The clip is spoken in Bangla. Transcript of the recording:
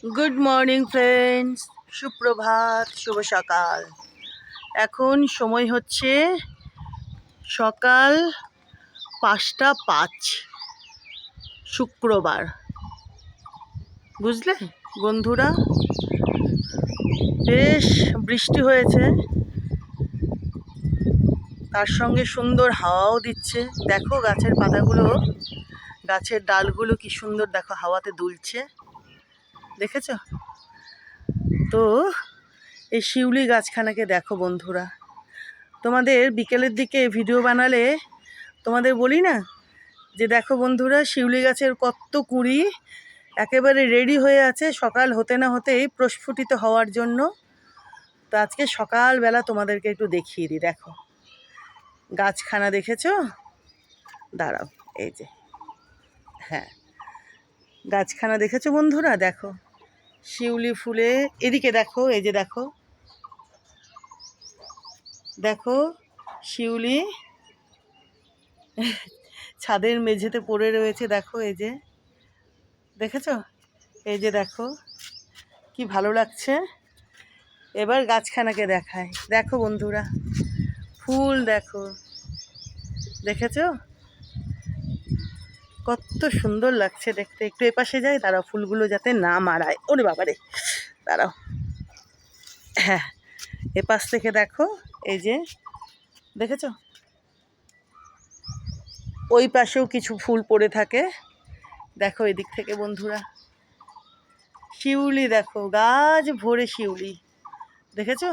গুড মর্নিং ফ্রেন্ডস, সুপ্রভাত, শুভ সকাল। এখন সময় হচ্ছে সকাল 5:05, শুক্রবার। বুঝলে বন্ধুরা, বেশ বৃষ্টি হয়েছে, তার সঙ্গে সুন্দর হাওয়াও দিচ্ছে। দেখো গাছের পাতাগুলো, গাছের ডালগুলো কি সুন্দর দেখো হাওয়াতে দুলছে, দেখেছ? তো এই শিউলি গাছখানাকে দেখো বন্ধুরা। তোমাদের বিকেলের দিকে ভিডিও বানালে তোমাদের বলি না যে দেখো বন্ধুরা, শিউলি গাছের কত কুঁড়ি একেবারে রেডি হয়ে আছে সকাল হতে না হতেই প্রস্ফুটিত হওয়ার জন্য। তো আজকে সকালবেলা তোমাদেরকে একটু দেখিয়ে দিই। দেখো গাছখানা, দেখেছো? দাঁড়াও, এই যে, হ্যাঁ, গাছখানা দেখেছো বন্ধুরা? দেখো শিউলি ফুলে, এদিকে দেখো, এই যে দেখো, দেখো শিউলি ছাদের মেঝেতে পড়ে রয়েছে। দেখো এই যে, দেখেছো? এই যে দেখো কি ভালো লাগছে। এবার গাছখানাকে দেখায়। দেখো বন্ধুরা, ফুল দেখো, দেখেছো কত সুন্দর লাগছে দেখতে। একটু এপাশে যাই, দাঁড়াও, ফুলগুলো যাতে না মারায়। ওরে বাবারে, দাঁড়াও। হ্যাঁ, এপাশ থেকে দেখো, এই যে দেখেছো, ওই পাশেও কিছু ফুল পড়ে থাকে। দেখো এদিক থেকে বন্ধুরা, শিউলি দেখো, গাছ ভরে শিউলি, দেখেছো?